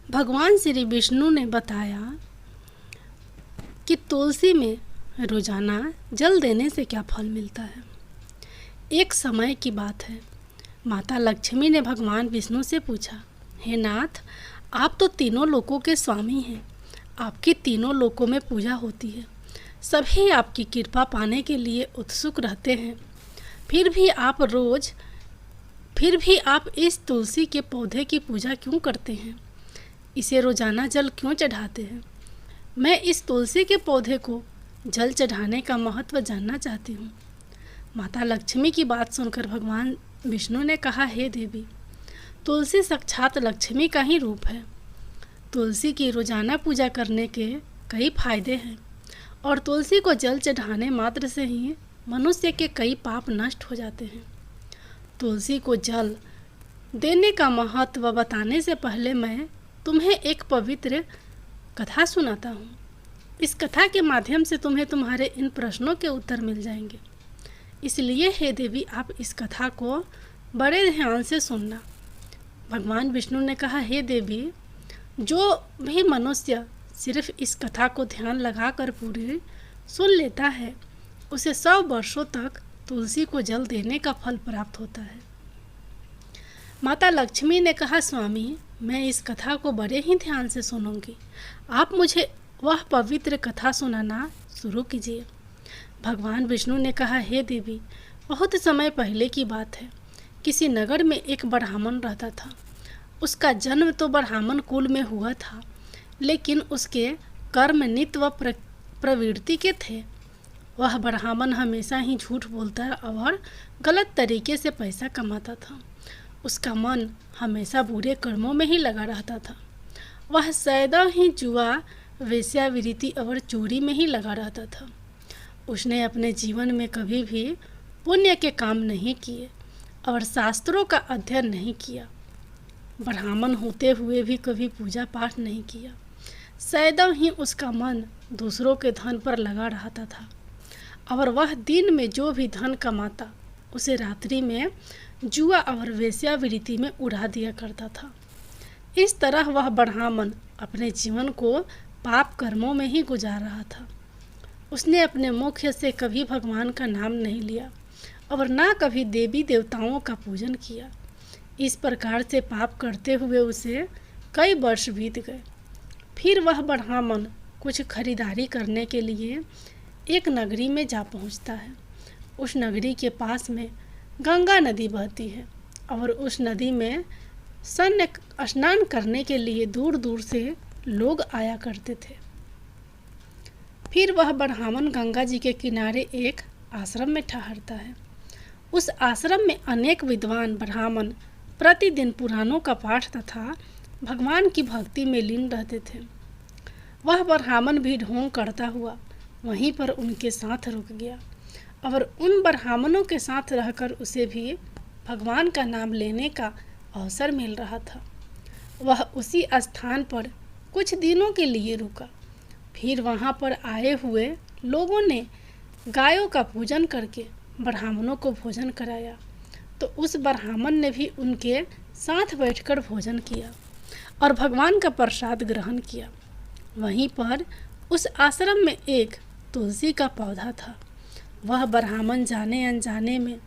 भगवान श्री विष्णु ने बताया कि तुलसी में रोजाना जल देने से क्या फल मिलता है। एक समय की बात है, माता लक्ष्मी ने भगवान विष्णु से पूछा, हे नाथ, आप तो तीनों लोकों के स्वामी हैं, आपकी तीनों लोकों में पूजा होती है, सभी आपकी कृपा पाने के लिए उत्सुक रहते हैं, फिर भी आप इस तुलसी के पौधे की पूजा क्यों करते हैं, इसे रोजाना जल क्यों चढ़ाते हैं। मैं इस तुलसी के पौधे को जल चढ़ाने का महत्व जानना चाहती हूँ। माता लक्ष्मी की बात सुनकर भगवान विष्णु ने कहा, हे देवी, तुलसी साक्षात लक्ष्मी का ही रूप है। तुलसी की रोजाना पूजा करने के कई फायदे हैं और तुलसी को जल चढ़ाने मात्र से ही मनुष्य के कई पाप नष्ट हो जाते हैं। तुलसी को जल देने का महत्व बताने से पहले मैं तुम्हें एक पवित्र कथा सुनाता हूँ। इस कथा के माध्यम से तुम्हें तुम्हारे इन प्रश्नों के उत्तर मिल जाएंगे। इसलिए हे देवी, आप इस कथा को बड़े ध्यान से सुनना। भगवान विष्णु ने कहा, हे देवी, जो भी मनुष्य सिर्फ इस कथा को ध्यान लगाकर पूरी सुन लेता है, उसे 100 वर्षों तक तुलसी को जल देने का फल प्राप्त होता है। माता लक्ष्मी ने कहा, स्वामी, मैं इस कथा को बड़े ही ध्यान से सुनूंगी, आप मुझे वह पवित्र कथा सुनाना शुरू कीजिए। भगवान विष्णु ने कहा, हे देवी, बहुत समय पहले की बात है। किसी नगर में एक ब्राह्मण रहता था। उसका जन्म तो ब्राह्मण कुल में हुआ था, लेकिन उसके कर्म नित्य व प्रवृत्ति के थे। वह ब्राह्मण हमेशा ही झूठ बोलता और गलत तरीके से पैसा कमाता था। उसका मन हमेशा बुरे कर्मों में ही लगा रहता था। वह सदैव ही जुआ, वेश्यावृत्ति और चोरी में ही लगा रहता था। उसने अपने जीवन में कभी भी पुण्य के काम नहीं किए और शास्त्रों का अध्ययन नहीं किया। ब्राह्मण होते हुए भी कभी पूजा पाठ नहीं किया। सदैव ही उसका मन दूसरों के धन पर लगा रहता था और वह दिन में जो भी धन कमाता उसे रात्रि में जुआ और वेश्यावृत्ति में उड़ा दिया करता था। इस तरह वह ब्राह्मण अपने जीवन को पाप कर्मों में ही गुजार रहा था। उसने अपने मुख से कभी भगवान का नाम नहीं लिया और ना कभी देवी देवताओं का पूजन किया। इस प्रकार से पाप करते हुए उसे कई वर्ष बीत गए। फिर वह ब्राह्मण कुछ खरीदारी करने के लिए एक नगरी में जा पहुंचता है। उस नगरी के पास में गंगा नदी बहती है और उस नदी में स्नान करने के लिए दूर दूर से लोग आया करते थे। फिर वह ब्राह्मण गंगा जी के किनारे एक आश्रम में ठहरता है। उस आश्रम में अनेक विद्वान ब्राह्मण प्रतिदिन पुराणों का पाठ तथा भगवान की भक्ति में लीन रहते थे। वह ब्राह्मण भी ढोंग करता हुआ वहीं पर उनके साथ रुक गया और उन ब्राह्मणों के साथ रहकर उसे भी भगवान का नाम लेने का अवसर मिल रहा था। वह उसी स्थान पर कुछ दिनों के लिए रुका। फिर वहाँ पर आए हुए लोगों ने गायों का पूजन करके ब्राह्मणों को भोजन कराया, तो उस ब्राह्मण ने भी उनके साथ बैठकर भोजन किया और भगवान का प्रसाद ग्रहण किया। वहीं पर उस आश्रम में एक तुलसी का पौधा था। वह ब्राह्मण जाने अनजाने में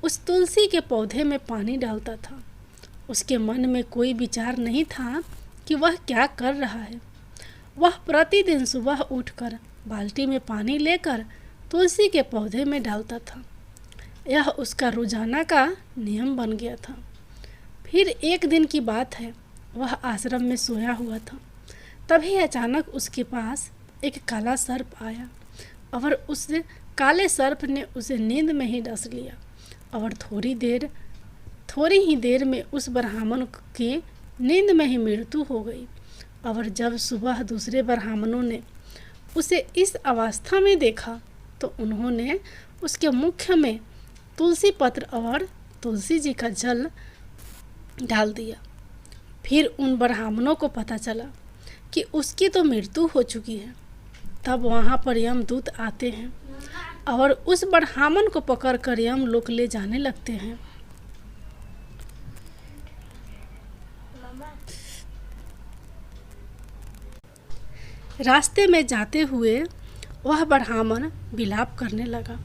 उस तुलसी के पौधे में पानी डालता था। उसके मन में कोई विचार नहीं था कि वह क्या कर रहा है। वह प्रतिदिन सुबह उठकर बाल्टी में पानी लेकर तुलसी के पौधे में डालता था। यह उसका रोजाना का नियम बन गया था। फिर एक दिन की बात है, वह आश्रम में सोया हुआ था। तभी अचानक उसके पास एक काला सर्प आया और उस काले सर्प ने उसे नींद में ही डस लिया और थोड़ी ही देर में उस ब्राह्मण की नींद में ही मृत्यु हो गई। और जब सुबह दूसरे ब्राह्मणों ने उसे इस अवस्था में देखा तो उन्होंने उसके मुख में तुलसी पत्र और तुलसी जी का जल डाल दिया। फिर उन ब्राह्मणों को पता चला कि उसकी तो मृत्यु हो चुकी है। तब वहाँ पर यमदूत आते हैं और उस ब्राह्मण को पकड़कर यमलोक ले जाने लगते हैं। रास्ते में जाते हुए वह ब्राह्मण विलाप करने लगा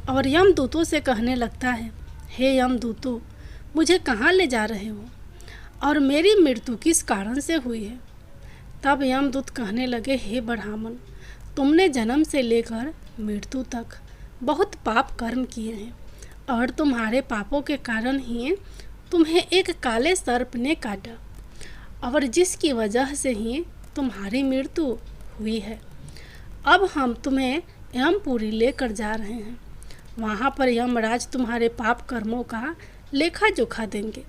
और यमदूतों से कहने लगता है, हे यमदूतों, मुझे कहाँ ले जा रहे हो और मेरी मृत्यु किस कारण से हुई है। तब यमदूत कहने लगे, हे ब्राह्मण, तुमने जन्म से लेकर मृत्यु तक बहुत पाप कर्म किए हैं और तुम्हारे पापों के कारण ही तुम्हें एक काले सर्प ने काटा और जिसकी वजह से ही तुम्हारी मृत्यु हुई है। अब हम तुम्हें यमपुरी लेकर जा रहे हैं। वहाँ पर यमराज तुम्हारे पाप कर्मों का लेखा जोखा देंगे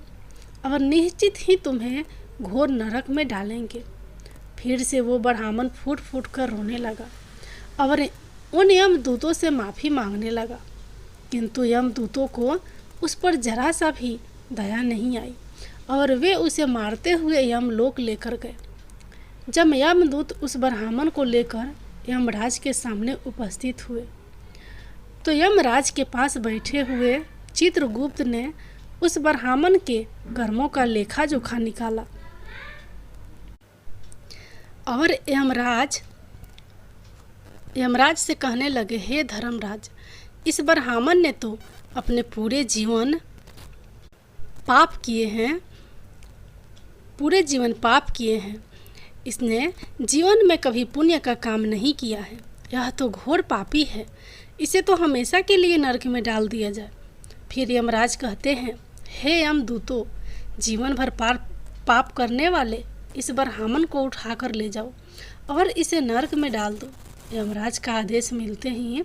और निश्चित ही तुम्हें घोर नरक में डालेंगे। फिर से वो ब्राह्मण फूट फूट कर रोने लगा और उन यमदूतों से माफ़ी मांगने लगा, किंतु यमदूतों को उस पर जरा सा भी दया नहीं आई और वे उसे मारते हुए यमलोक लेकर गए। जब यमदूत उस ब्राह्मण को लेकर यमराज के सामने उपस्थित हुए तो यमराज के पास बैठे हुए चित्रगुप्त ने उस ब्राह्मण के कर्मों का लेखा जोखा निकाला और यमराज से कहने लगे, हे धर्मराज, इस ब्राह्मण ने तो अपने पूरे जीवन पाप किए हैं। इसने जीवन में कभी पुण्य का काम नहीं किया है। यह तो घोर पापी है। इसे तो हमेशा के लिए नरक में डाल दिया जाए। फिर यमराज कहते हैं, हे यमदूतों, जीवन भर पाप करने वाले इस ब्राह्मण को उठाकर ले जाओ और इसे नरक में डाल दो। यमराज का आदेश मिलते ही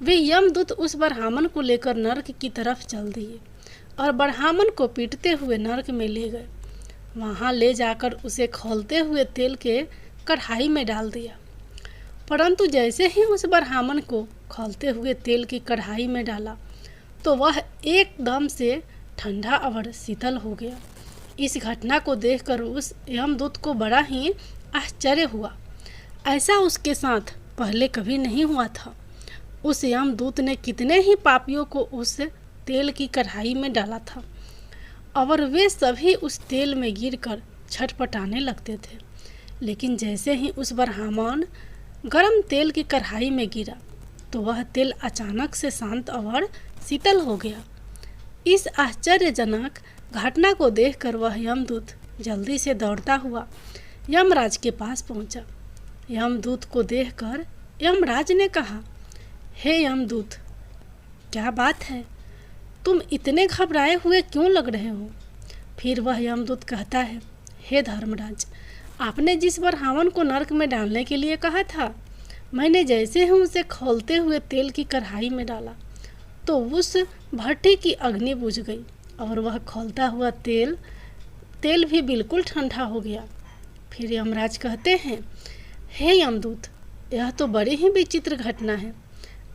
वे यमदूत उस ब्राह्मण को लेकर नरक की तरफ चल दिए और ब्राह्मण को पीटते हुए नरक में ले गए। वहाँ ले जाकर उसे खौलते हुए तेल के कढ़ाई में डाल दिया। परंतु जैसे ही उस ब्राह्मण को खौलते हुए तेल की कढ़ाई में डाला तो वह एकदम से ठंडा और शीतल हो गया। इस घटना को देखकर उस यमदूत को बड़ा ही आश्चर्य हुआ। ऐसा उसके साथ पहले कभी नहीं हुआ था। उस यमदूत ने कितने ही पापियों को उस तेल की कढ़ाई में डाला था और वे सभी उस तेल में गिरकर छटपटाने लगते थे। लेकिन जैसे ही उस ब्राह्मण गरम तेल की कढ़ाई में गिरा तो वह तेल अचानक से शांत और शीतल हो गया। इस आश्चर्यजनक घटना को देखकर वह यमदूत जल्दी से दौड़ता हुआ यमराज के पास पहुंचा। यमदूत को देखकर यमराज ने कहा, हे यमदूत, क्या बात है, तुम इतने घबराए हुए क्यों लग रहे हो। फिर वह यमदूत कहता है, हे धर्मराज, आपने जिस ब्राह्मण को नरक में डालने के लिए कहा था, मैंने जैसे ही उसे खौलते हुए तेल की कढ़ाई में डाला तो उस भट्टी की अग्नि बुझ गई और वह खौलता हुआ तेल भी बिल्कुल ठंडा हो गया। फिर यमराज कहते हैं, हे यमदूत, यह तो बड़ी ही विचित्र घटना है।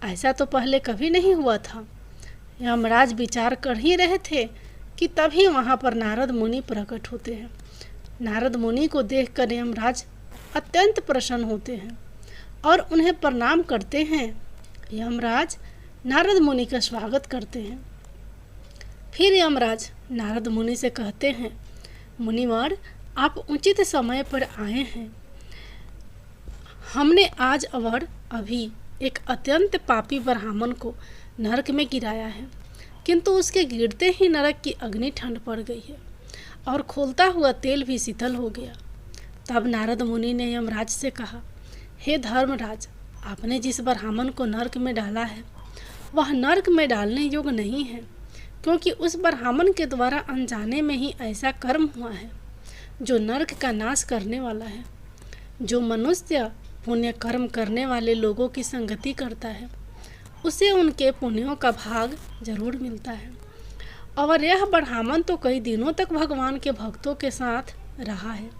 ऐसा तो पहले कभी नहीं हुआ था। यमराज विचार कर ही रहे थे कि तभी वहाँ पर नारद मुनि प्रकट होते हैं। नारद मुनि को देखकर यमराज अत्यंत प्रसन्न होते हैं और उन्हें प्रणाम करते हैं। यमराज नारद मुनि का स्वागत करते हैं। फिर यमराज नारद मुनि से कहते हैं, मुनिवर, आप उचित समय पर आए हैं। हमने आज और अभी एक अत्यंत पापी ब्राह्मण को नरक में गिराया है, किंतु उसके गिरते ही नरक की अग्नि ठंड पड़ गई है और खोलता हुआ तेल भी शीतल हो गया। तब नारद मुनि ने यमराज से कहा, हे धर्मराज, आपने जिस ब्राह्मण को नरक में डाला है वह नरक में डालने योग्य नहीं है, क्योंकि उस ब्राह्मण के द्वारा अनजाने में ही ऐसा कर्म हुआ है जो नरक का नाश करने वाला है। जो मनुष्य पुण्य कर्म करने वाले लोगों की संगति करता है उसे उनके पुण्यों का भाग जरूर मिलता है। और यह ब्राह्मण तो कई दिनों तक भगवान के भक्तों के साथ रहा है।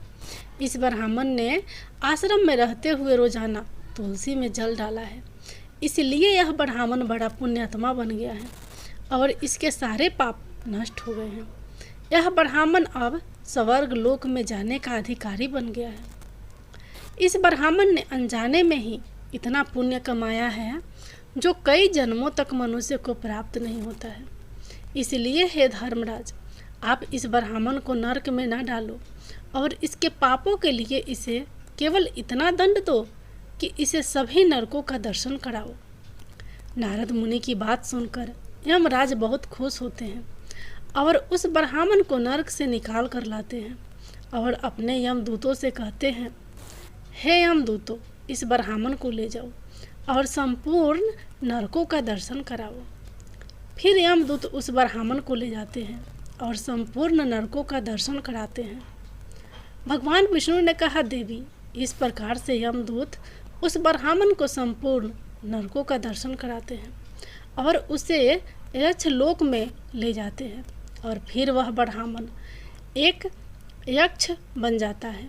इस ब्राह्मण ने आश्रम में रहते हुए रोजाना तुलसी में जल डाला है, इसलिए यह ब्राह्मण बड़ा पुण्यात्मा बन गया है और इसके सारे पाप नष्ट हो गए हैं। यह ब्राह्मण अब स्वर्ग लोक में जाने का अधिकारी बन गया है। इस ब्राह्मण ने अनजाने में ही इतना पुण्य कमाया है जो कई जन्मों तक मनुष्य को प्राप्त नहीं होता है। इसलिए हे धर्मराज, आप इस ब्राह्मण को नरक में न डालो और इसके पापों के लिए इसे केवल इतना दंड दो कि इसे सभी नरकों का दर्शन कराओ। नारद मुनि की बात सुनकर यमराज बहुत खुश होते हैं और उस ब्राह्मण को नरक से निकाल कर लाते हैं और अपने यमदूतों से कहते हैं, हे यमदूतों, इस ब्राह्मण को ले जाओ और संपूर्ण नरकों का दर्शन कराओ। फिर यमदूत उस ब्राह्मण को ले जाते हैं और संपूर्ण नरकों का दर्शन कराते हैं। भगवान विष्णु ने कहा, देवी, इस प्रकार से यमदूत उस ब्राह्मण को संपूर्ण नरकों का दर्शन कराते हैं और उसे यक्ष लोक में ले जाते हैं और फिर वह ब्राह्मण एक यक्ष बन जाता है।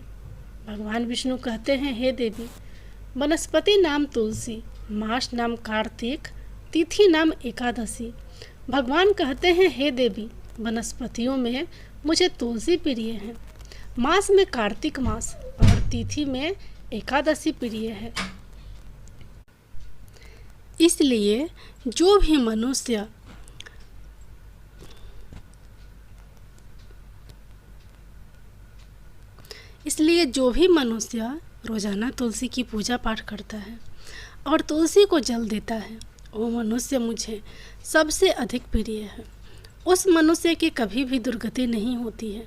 भगवान विष्णु कहते हैं, हे देवी, वनस्पति नाम तुलसी, मास नाम कार्तिक, तिथि नाम एकादशी। भगवान कहते हैं, हे देवी, वनस्पतियों में मुझे तुलसी प्रिय है, मास में कार्तिक मास और तिथि में एकादशी प्रिय है। इसलिए जो भी मनुष्य रोजाना तुलसी की पूजा पाठ करता है और तुलसी को जल देता है, वो मनुष्य मुझे सबसे अधिक प्रिय है। उस मनुष्य की कभी भी दुर्गति नहीं होती है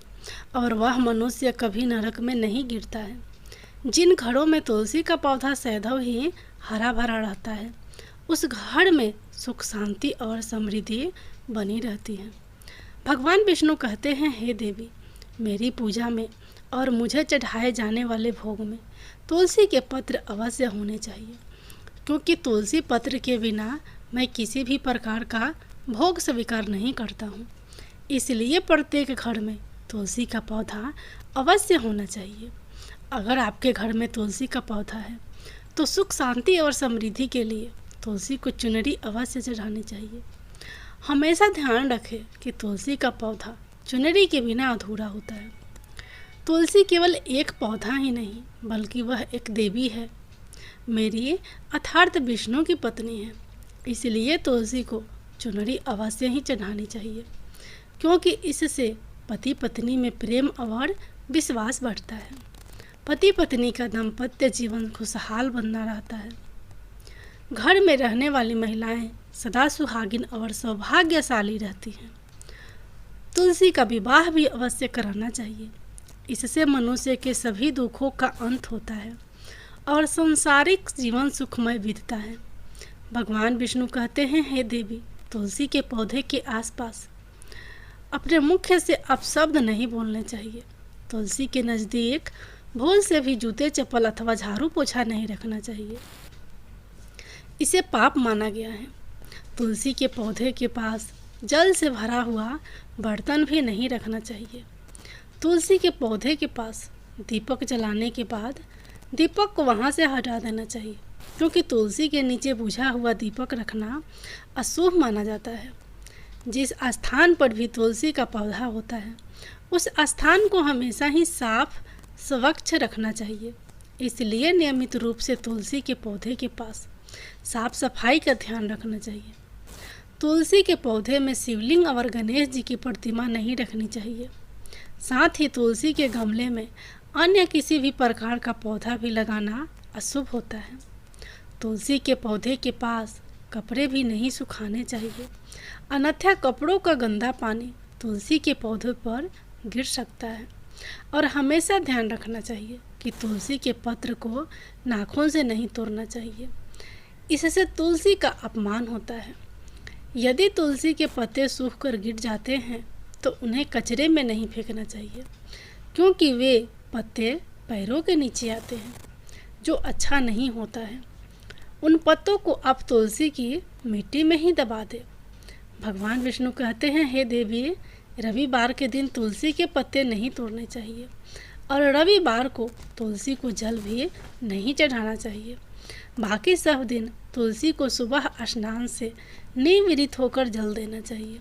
और वह मनुष्य कभी नरक में नहीं गिरता है। जिन घरों में तुलसी का पौधा सदैव ही हरा भरा रहता है, उस घर में सुख शांति और समृद्धि बनी रहती है। भगवान विष्णु कहते हैं, हे देवी, मेरी पूजा में और मुझे चढ़ाए जाने वाले भोग में तुलसी के पत्र अवश्य होने चाहिए, क्योंकि तुलसी पत्र के बिना मैं किसी भी प्रकार का भोग स्वीकार नहीं करता हूँ। इसलिए प्रत्येक घर में तुलसी का पौधा अवश्य होना चाहिए। अगर आपके घर में तुलसी का पौधा है तो सुख शांति और समृद्धि के लिए तुलसी को चुनरी अवश्य चढ़ानी चाहिए। हमेशा ध्यान रखें कि तुलसी का पौधा चुनरी के बिना अधूरा होता है। तुलसी केवल एक पौधा ही नहीं, बल्कि वह एक देवी है, मेरी अर्थात विष्णु की पत्नी है। इसलिए तुलसी को चुनरी अवश्य ही चढ़ानी चाहिए, क्योंकि इससे पति पत्नी में प्रेम और विश्वास बढ़ता है। पति पत्नी का दाम्पत्य जीवन खुशहाल बना रहता है। घर में रहने वाली महिलाएं सदा सुहागिन और सौभाग्यशाली रहती हैं। तुलसी का विवाह भी अवश्य कराना चाहिए। इससे मनुष्य के सभी दुखों का अंत होता है और सांसारिक जीवन सुखमय बीतता है। भगवान विष्णु कहते हैं, हे देवी, तुलसी के पौधे के आसपास अपने मुख से अपशब्द नहीं बोलने चाहिए। तुलसी के नज़दीक भूल से भी जूते चप्पल अथवा झाड़ू पोछा नहीं रखना चाहिए, इसे पाप माना गया है। तुलसी के पौधे के पास जल से भरा हुआ बर्तन भी नहीं रखना चाहिए। तुलसी के पौधे के पास दीपक जलाने के बाद दीपक को वहाँ से हटा देना चाहिए, क्योंकि तुलसी के नीचे बुझा हुआ दीपक रखना अशुभ माना जाता है। जिस स्थान पर भी तुलसी का पौधा होता है, उस स्थान को हमेशा ही साफ स्वच्छ रखना चाहिए। इसलिए नियमित रूप से तुलसी के पौधे के पास साफ सफाई का ध्यान रखना चाहिए। तुलसी के पौधे में शिवलिंग और गणेश जी की प्रतिमा नहीं रखनी चाहिए। साथ ही तुलसी के गमले में अन्य किसी भी प्रकार का पौधा भी लगाना अशुभ होता है। तुलसी के पौधे के पास कपड़े भी नहीं सुखाने चाहिए, अन्यथा कपड़ों का गंदा पानी तुलसी के पौधे पर गिर सकता है। और हमेशा ध्यान रखना चाहिए कि तुलसी के पत्र को नाखून से नहीं तोड़ना चाहिए, इससे तुलसी का अपमान होता है। यदि तुलसी के पत्ते सूख कर गिर जाते हैं तो उन्हें कचरे में नहीं फेंकना चाहिए, क्योंकि वे पत्ते पैरों के नीचे आते हैं, जो अच्छा नहीं होता है। उन पत्तों को आप तुलसी की मिट्टी में ही दबा दें। भगवान विष्णु कहते हैं, हे देवी, रविवार के दिन तुलसी के पत्ते नहीं तोड़ने चाहिए और रविवार को तुलसी को जल भी नहीं चढ़ाना चाहिए। बाकी सब दिन तुलसी को सुबह स्नान से निवृत्त होकर जल देना चाहिए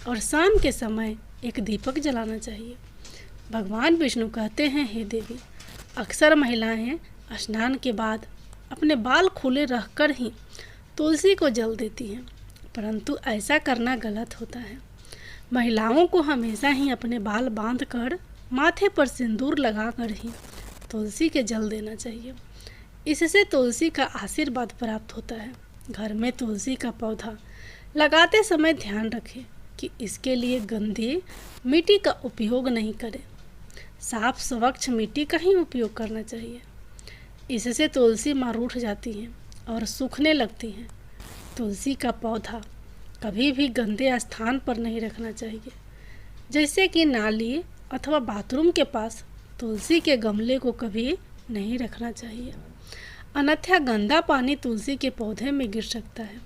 और शाम के समय एक दीपक जलाना चाहिए। भगवान विष्णु कहते हैं, हे देवी, अक्सर महिलाएं स्नान के बाद अपने बाल खुले रखकर ही तुलसी को जल देती हैं, परंतु ऐसा करना गलत होता है। महिलाओं को हमेशा ही अपने बाल बांधकर माथे पर सिंदूर लगाकर ही तुलसी के जल देना चाहिए। इससे तुलसी का आशीर्वाद प्राप्त होता है। घर में तुलसी का पौधा लगाते समय ध्यान रखें कि इसके लिए गंदी मिट्टी का उपयोग नहीं करें। साफ स्वच्छ मिट्टी का ही उपयोग करना चाहिए। इससे तुलसी माँ रूठ जाती हैं और सूखने लगती हैं। तुलसी का पौधा कभी भी गंदे स्थान पर नहीं रखना चाहिए, जैसे कि नाली अथवा बाथरूम के पास तुलसी के गमले को कभी नहीं रखना चाहिए, अन्यथा गंदा पानी तुलसी के पौधे में गिर सकता है,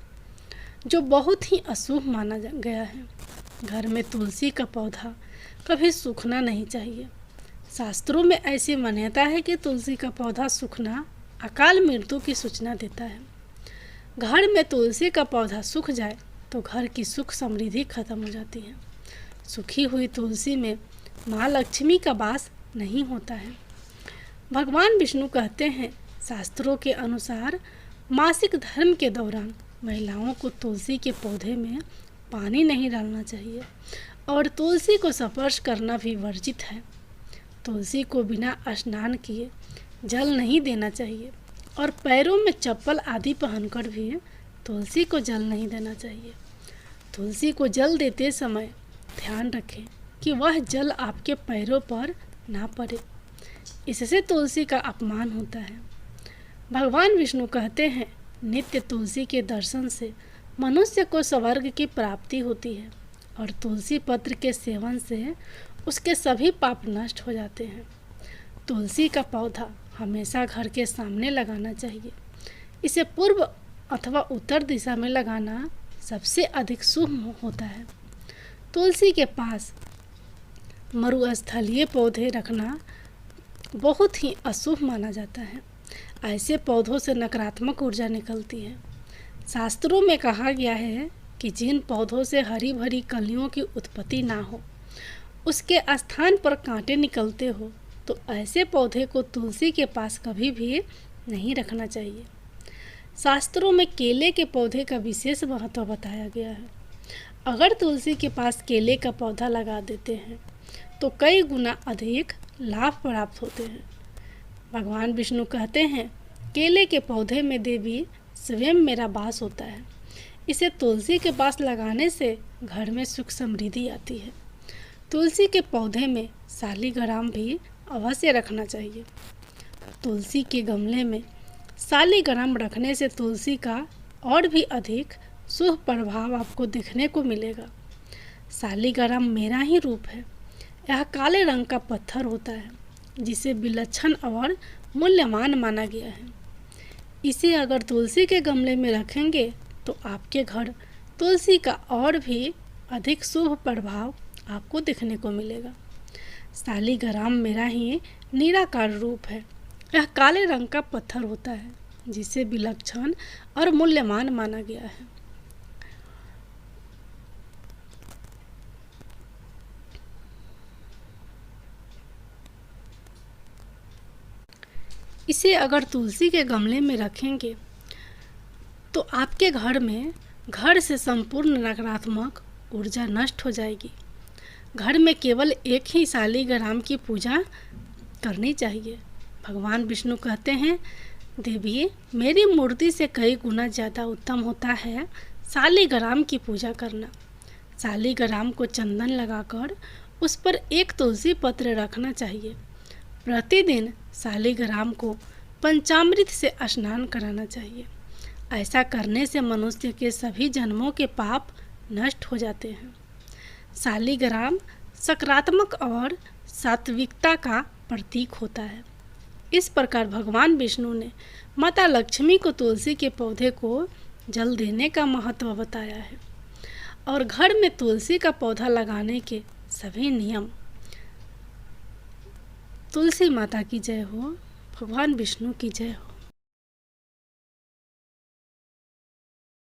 जो बहुत ही अशुभ माना गया है। घर में तुलसी का पौधा कभी सूखना नहीं चाहिए। शास्त्रों में ऐसी मान्यता है कि तुलसी का पौधा सूखना अकाल मृत्यु की सूचना देता है। घर में तुलसी का पौधा सूख जाए तो घर की सुख समृद्धि खत्म हो जाती है। सूखी हुई तुलसी में माँ लक्ष्मी का वास नहीं होता है। भगवान विष्णु कहते हैं, शास्त्रों के अनुसार मासिक धर्म के दौरान महिलाओं को तुलसी के पौधे में पानी नहीं डालना चाहिए और तुलसी को स्पर्श करना भी वर्जित है। तुलसी को बिना स्नान किए जल नहीं देना चाहिए और पैरों में चप्पल आदि पहनकर भी तुलसी को जल नहीं देना चाहिए। तुलसी को जल देते समय ध्यान रखें कि वह जल आपके पैरों पर ना पड़े, इससे तुलसी का अपमान होता है। भगवान विष्णु कहते हैं, नित्य तुलसी के दर्शन से मनुष्य को स्वर्ग की प्राप्ति होती है और तुलसी पत्र के सेवन से उसके सभी पाप नष्ट हो जाते हैं। तुलसी का पौधा हमेशा घर के सामने लगाना चाहिए। इसे पूर्व अथवा उत्तर दिशा में लगाना सबसे अधिक शुभ होता है। तुलसी के पास मरुस्थलीय पौधे रखना बहुत ही अशुभ माना जाता है। ऐसे पौधों से नकारात्मक ऊर्जा निकलती है। शास्त्रों में कहा गया है कि जिन पौधों से हरी भरी कलियों की उत्पत्ति ना हो, उसके स्थान पर कांटे निकलते हो, तो ऐसे पौधे को तुलसी के पास कभी भी नहीं रखना चाहिए। शास्त्रों में केले के पौधे का विशेष महत्व बताया गया है। अगर तुलसी के पास केले का पौधा लगा देते हैं तो कई गुना अधिक लाभ प्राप्त होते हैं। भगवान विष्णु कहते हैं, केले के पौधे में देवी स्वयं मेरा वास होता है। इसे तुलसी के पास लगाने से घर में सुख समृद्धि आती है। तुलसी के पौधे में शालिग्राम भी अवश्य रखना चाहिए। तुलसी के गमले में शालिग्राम रखने से तुलसी का और भी अधिक शुभ प्रभाव आपको देखने को मिलेगा। शालिग्राम मेरा ही रूप है। यह काले रंग का पत्थर होता है, जिसे विलक्षण और मूल्यवान माना गया है। इसे अगर तुलसी के गमले में रखेंगे तो आपके घर तुलसी का और भी अधिक शुभ प्रभाव आपको देखने को मिलेगा। शालिग्राम मेरा ही निराकार रूप है। यह काले रंग का पत्थर होता है, जिसे विलक्षण और मूल्यवान माना गया है। इसे अगर तुलसी के गमले में रखेंगे तो आपके घर से संपूर्ण नकारात्मक ऊर्जा नष्ट हो जाएगी। घर में केवल एक ही शालिग्राम की पूजा करनी चाहिए। भगवान विष्णु कहते हैं, देवी मेरी मूर्ति से कई गुना ज़्यादा उत्तम होता है शालिग्राम की पूजा करना। शालिग्राम को चंदन लगाकर उस पर एक तुलसी पत्र रखना चाहिए। प्रतिदिन शालिग्राम को पंचामृत से स्नान कराना चाहिए। ऐसा करने से मनुष्य के सभी जन्मों के पाप नष्ट हो जाते हैं। शालिग्राम सकारात्मक और सात्विकता का प्रतीक होता है। इस प्रकार भगवान विष्णु ने माता लक्ष्मी को तुलसी के पौधे को जल देने का महत्व बताया है और घर में तुलसी का पौधा लगाने के सभी नियम। तुलसी माता की जय हो। भगवान विष्णु की जय हो।